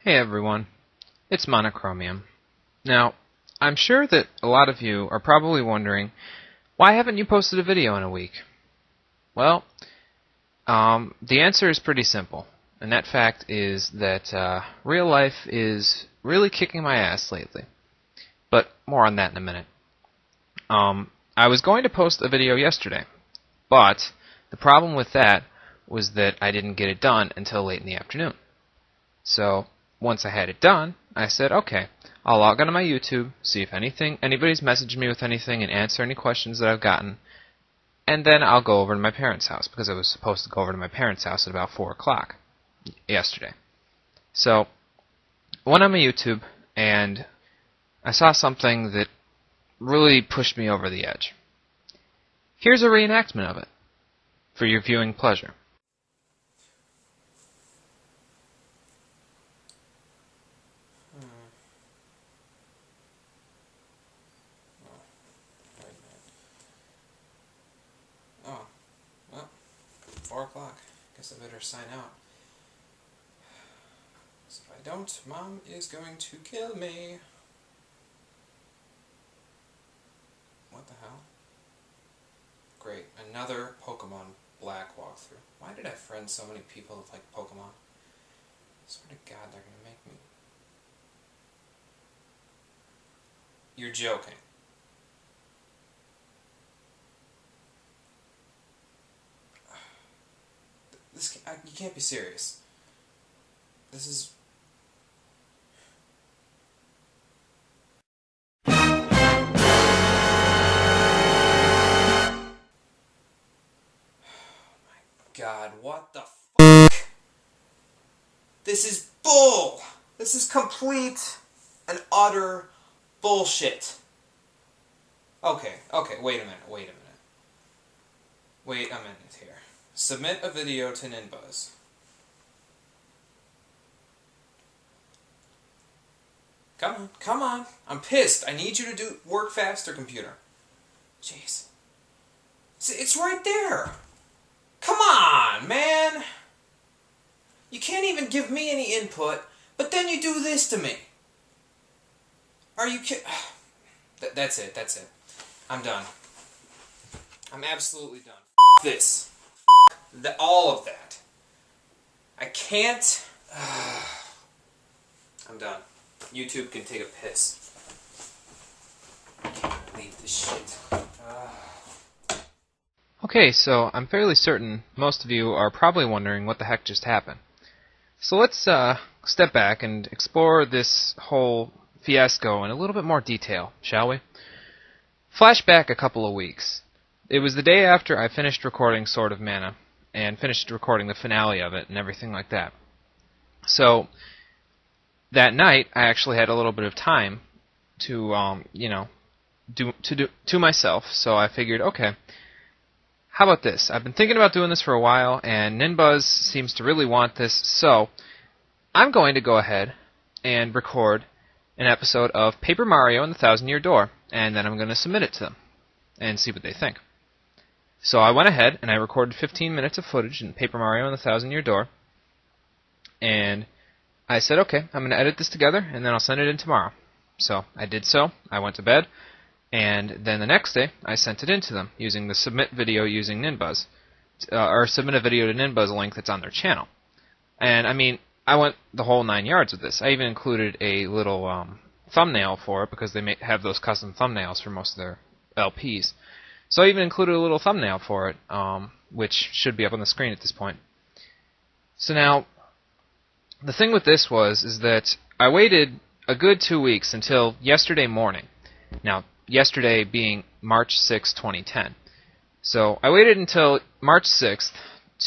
Hey everyone, it's Monochromium. Now, I'm sure that a lot of you are probably wondering, why haven't you posted a video in a week? Well, the answer is pretty simple, and that fact is that real life is really kicking my ass lately. But more on that in a minute. I was going to post a video yesterday, but the problem with that was that I didn't get it done until late in the afternoon. So, once I had it done, I said, okay, I'll log onto my YouTube, see if anybody's messaged me with anything and answer any questions that I've gotten, and then I'll go over to my parents' house, because I was supposed to go over to my parents' house at about 4 o'clock yesterday. So, I went on my YouTube, and I saw something that really pushed me over the edge. Here's a reenactment of it, for your viewing pleasure. Oh, well, 4 o'clock. Guess I better sign out. Because if I don't, Mom is going to kill me. What the hell? Great, another Pokemon Black walkthrough. Why did I friend so many people that like Pokemon? I swear to God, they're gonna make me. You're joking. You can't be serious. This is... God, what the fuck? This is bull! This is complete and utter bullshit. Okay, wait a minute. Wait a minute here. Submit a video to Ninbuzz. Come on. I'm pissed. I need you to work faster, computer. Jeez. See, it's right there. Come on, man! You can't even give me any input, but then you do this to me. Are you kidding? That's it. I'm done. I'm absolutely done. F this. All of that. I can't... I'm done. YouTube can take a piss. I can't believe this shit. Okay, so I'm fairly certain most of you are probably wondering what the heck just happened. So let's step back and explore this whole fiasco in a little bit more detail, shall we? Flashback a couple of weeks. It was the day after I finished recording Sword of Mana, and finished recording the finale of it and everything like that. So, that night, I actually had a little bit of time to, do to myself, so I figured, okay, how about this? I've been thinking about doing this for a while, and Ninbuzz seems to really want this, so I'm going to go ahead and record an episode of Paper Mario and the Thousand-Year Door, and then I'm going to submit it to them and see what they think. So I went ahead and I recorded 15 minutes of footage in Paper Mario and the Thousand-Year Door, and I said, okay, I'm going to edit this together, and then I'll send it in tomorrow. So I did so. I went to bed. And then the next day, I sent it in to them using the submit video using Ninbuzz, or submit a video to Ninbuzz link that's on their channel. And I mean, I went the whole 9 yards with this. I even included a little thumbnail for it because they have those custom thumbnails for most of their LPs. So I even included a little thumbnail for it, which should be up on the screen at this point. So now, the thing with this is that I waited a good 2 weeks until yesterday morning. Now, yesterday being March 6, 2010. So I waited until March 6th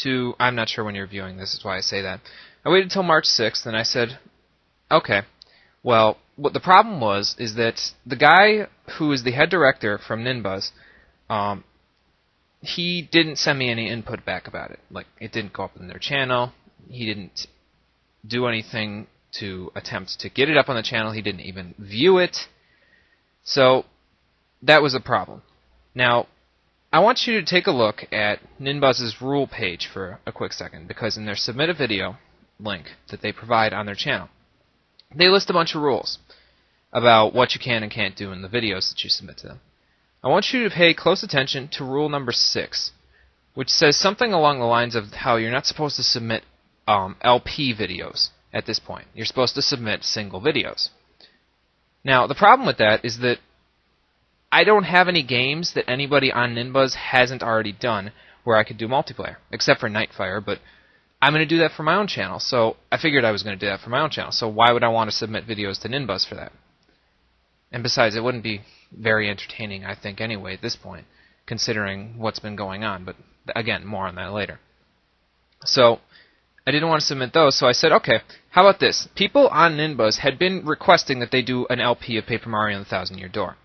to... I'm not sure when you're viewing this, is why I say that. I waited until March 6th, and I said, okay, well, what the problem is that the guy who is the head director from Ninbuzz, he didn't send me any input back about it. Like, it didn't go up in their channel. He didn't do anything to attempt to get it up on the channel. He didn't even view it. So that was a problem. Now, I want you to take a look at Ninbuzz's rule page for a quick second, because in their submit a video link that they provide on their channel, they list a bunch of rules about what you can and can't do in the videos that you submit to them. I want you to pay close attention to rule number 6, which says something along the lines of how you're not supposed to submit LP videos at this point. You're supposed to submit single videos. Now, the problem with that is that I don't have any games that anybody on Ninbuzz hasn't already done where I could do multiplayer, except for Nightfire, but I'm going to do that for my own channel, so I figured I was going to do that for my own channel, so why would I want to submit videos to Ninbuzz for that? And besides, it wouldn't be very entertaining, I think, anyway, at this point, considering what's been going on, but again, more on that later. So, I didn't want to submit those, so I said, okay, how about this? People on Ninbuzz had been requesting that they do an LP of Paper Mario and the Thousand Year Door.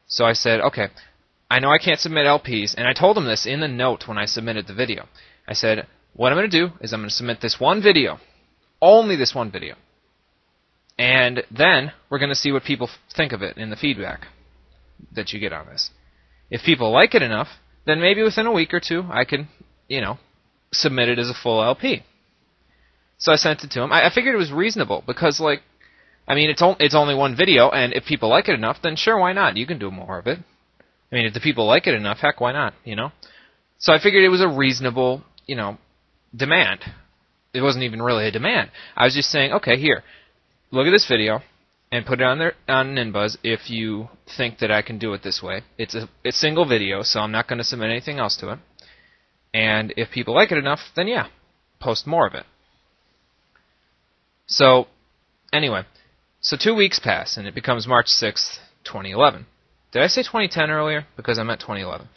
So I said, okay, I know I can't submit LPs, and I told them this in the note when I submitted the video. I said, what I'm going to do is I'm going to submit this one video, only this one video, and then we're going to see what people think of it in the feedback that you get on this. If people like it enough, then maybe within a week or two I can, submit it as a full LP. So I sent it to him. I figured it was reasonable because, it's only one video, and if people like it enough, then sure, why not? You can do more of it. I mean, if the people like it enough, heck, why not, So I figured it was a reasonable, demand. It wasn't even really a demand. I was just saying, okay, here, look at this video, and put it on Ninbuzz if you think that I can do it this way. It's a single video, so I'm not going to submit anything else to it. And if people like it enough, then yeah, post more of it. So, anyway, so 2 weeks pass, and it becomes March 6th, 2011. Did I say 2010 earlier? Because I meant 2011.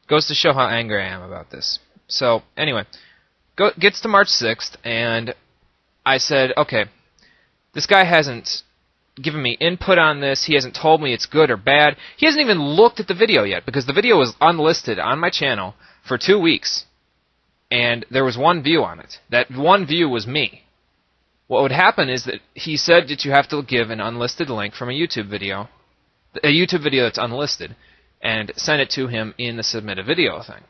Goes to show how angry I am about this. So, anyway, gets to March 6th, and I said, okay, this guy hasn't given me input on this. He hasn't told me it's good or bad. He hasn't even looked at the video yet, because the video was unlisted on my channel for 2 weeks, and there was one view on it. That one view was me. What would happen is that he said that you have to give an unlisted link from a YouTube video that's unlisted, and send it to him in the submit a video thing.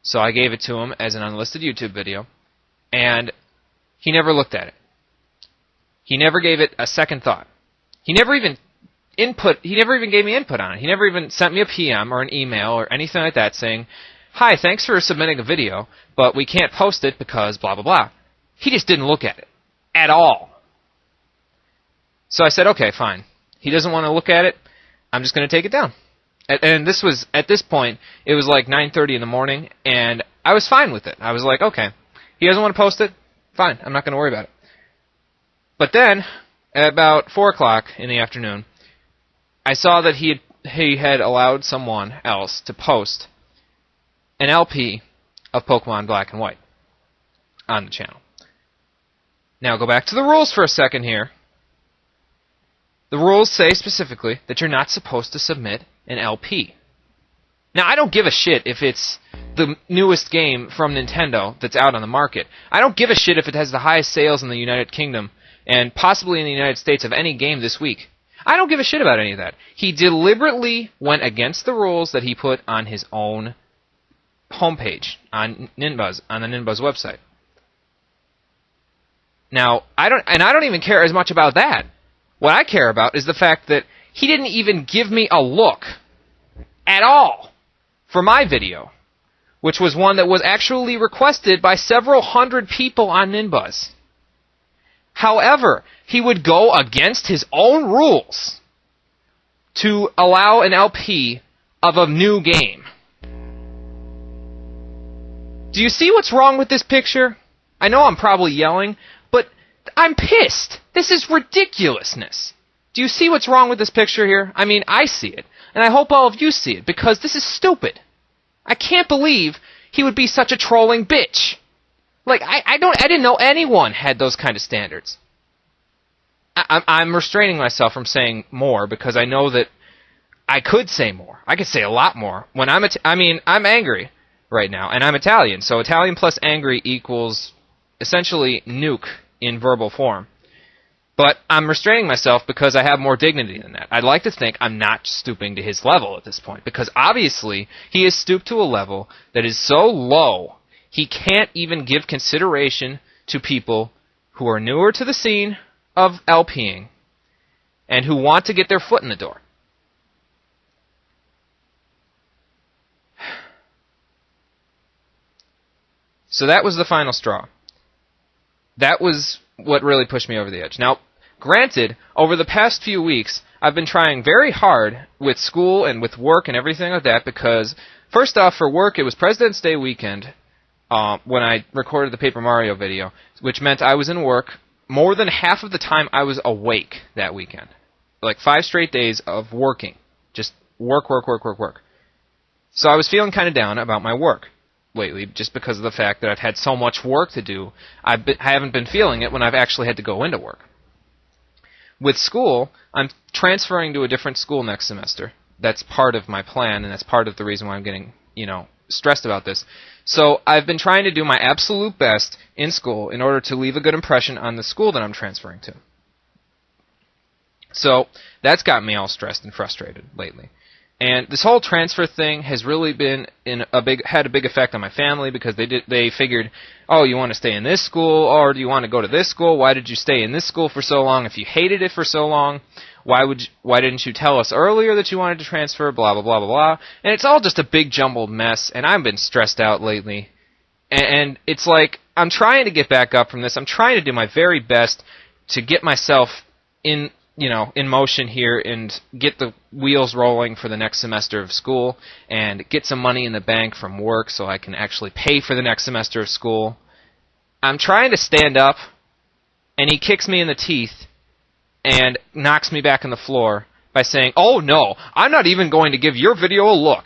So I gave it to him as an unlisted YouTube video, and he never looked at it. He never gave it a second thought. He never even gave me input on it. He never even sent me a PM or an email or anything like that saying, hi, thanks for submitting a video, but we can't post it because blah, blah, blah. He just didn't look at it. At all. So I said, okay, fine. He doesn't want to look at it. I'm just going to take it down. And this was, at this point, it was like 9:30 in the morning, and I was fine with it. I was like, okay, he doesn't want to post it? Fine, I'm not going to worry about it. But then, at about 4 o'clock in the afternoon, I saw that he had allowed someone else to post an LP of Pokemon Black and White on the channel. Now, go back to the rules for a second here. The rules say specifically that you're not supposed to submit an LP. Now, I don't give a shit if it's the newest game from Nintendo that's out on the market. I don't give a shit if it has the highest sales in the United Kingdom and possibly in the United States of any game this week. I don't give a shit about any of that. He deliberately went against the rules that he put on his own homepage on Ninbuzz, on the Ninbuzz website. Now, I don't even care as much about that. What I care about is the fact that he didn't even give me a look at all for my video, which was one that was actually requested by several hundred people on Ninbuzz. However, he would go against his own rules to allow an LP of a new game. Do you see what's wrong with this picture? I know I'm probably yelling, but I'm pissed. This is ridiculousness. Do you see what's wrong with this picture here? I mean, I see it, and I hope all of you see it, because this is stupid. I can't believe he would be such a trolling bitch. Like, I didn't know anyone had those kind of standards. I'm restraining myself from saying more, because I know that I could say more. I could say a lot more. When I'm angry right now, and I'm Italian, so Italian plus angry equals essentially nuke in verbal form. But I'm restraining myself because I have more dignity than that. I'd like to think I'm not stooping to his level at this point, because obviously he has stooped to a level that is so low he can't even give consideration to people who are newer to the scene of LPing and who want to get their foot in the door. So that was the final straw. That was what really pushed me over the edge. Now, granted, over the past few weeks, I've been trying very hard with school and with work and everything like that because, first off, for work, it was President's Day weekend when I recorded the Paper Mario video, which meant I was in work more than half of the time I was awake that weekend. Like 5 straight days of working. Just work, work, work, work, work. So I was feeling kind of down about my work lately, just because of the fact that I've had so much work to do. I haven't been feeling it when I've actually had to go into work. With school, I'm transferring to a different school next semester. That's part of my plan, and that's part of the reason why I'm getting, stressed about this. So I've been trying to do my absolute best in school in order to leave a good impression on the school that I'm transferring to. So that's got me all stressed and frustrated lately. And this whole transfer thing has really been had a big effect on my family because they figured, oh, you want to stay in this school, or do you want to go to this school? Why did you stay in this school for so long? If you hated it for so long, why didn't you tell us earlier that you wanted to transfer? Blah blah blah blah blah. And it's all just a big jumbled mess. And I've been stressed out lately. And it's like I'm trying to get back up from this. I'm trying to do my very best to get myself in motion here and get the wheels rolling for the next semester of school and get some money in the bank from work so I can actually pay for the next semester of school. I'm trying to stand up, and he kicks me in the teeth and knocks me back on the floor by saying, oh no, I'm not even going to give your video a look,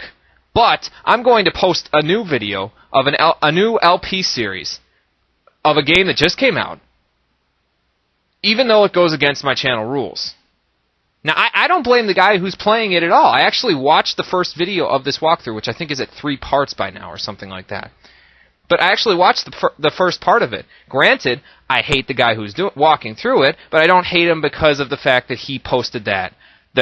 but I'm going to post a new video of a new LP series of a game that just came out, even though it goes against my channel rules. Now, I don't blame the guy who's playing it at all. I actually watched the first video of this walkthrough, which I think is at 3 parts by now or something like that. But I actually watched the first part of it. Granted, I hate the guy who's walking through it, but I don't hate him because of the fact that he posted that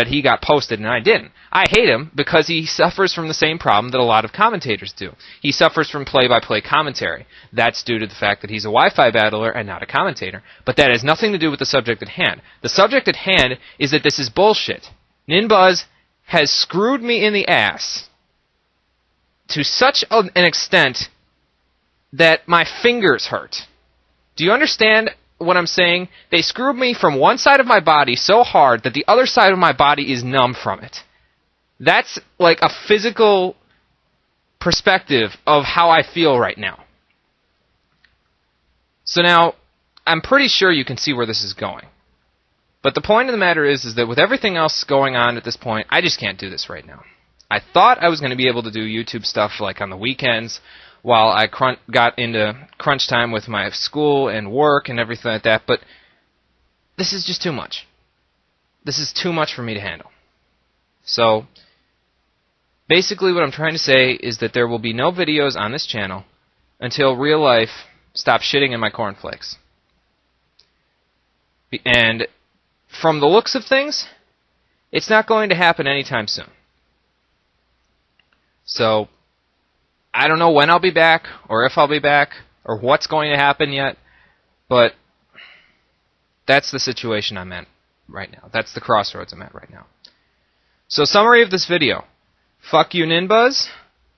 he got posted and I didn't. I hate him because he suffers from the same problem that a lot of commentators do. He suffers from play-by-play commentary. That's due to the fact that he's a Wi-Fi battler and not a commentator. But that has nothing to do with the subject at hand. The subject at hand is that this is bullshit. Ninbuzz has screwed me in the ass to such an extent that my fingers hurt. Do you understand what I'm saying? They screwed me from one side of my body so hard that the other side of my body is numb from it. That's like a physical perspective of how I feel right now. So now, I'm pretty sure you can see where this is going. But the point of the matter is that with everything else going on at this point, I just can't do this right now. I thought I was going to be able to do YouTube stuff like on the weekends, while I got into crunch time with my school and work and everything like that, but this is just too much. This is too much for me to handle. So, basically what I'm trying to say is that there will be no videos on this channel until real life stops shitting in my cornflakes. And from the looks of things, it's not going to happen anytime soon. So, I don't know when I'll be back, or if I'll be back, or what's going to happen yet, but that's the situation I'm at right now. That's the crossroads I'm at right now. So, summary of this video. Fuck you, Ninbuzz.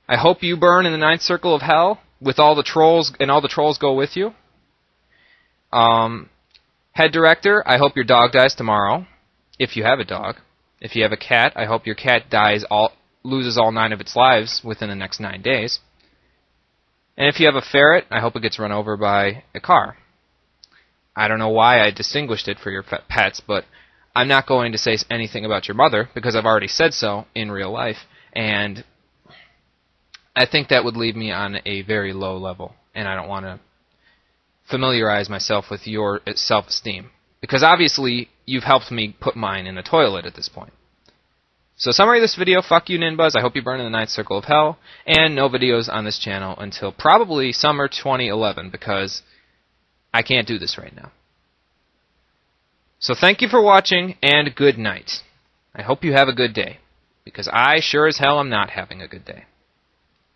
I hope you burn in the 9th circle of hell with all the trolls, and all the trolls go with you. Head director, I hope your dog dies tomorrow, if you have a dog. If you have a cat, I hope your cat loses all 9 of its lives within the next 9 days. And if you have a ferret, I hope it gets run over by a car. I don't know why I distinguished it for your pets, but I'm not going to say anything about your mother, because I've already said so in real life, and I think that would leave me on a very low level, and I don't want to familiarize myself with your self-esteem, because obviously you've helped me put mine in the toilet at this point. So summary of this video, fuck you, Ninbuzz. I hope you burn in the 9th circle of hell. And no videos on this channel until probably summer 2011, because I can't do this right now. So thank you for watching, and good night. I hope you have a good day, because I sure as hell am not having a good day.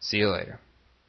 See you later.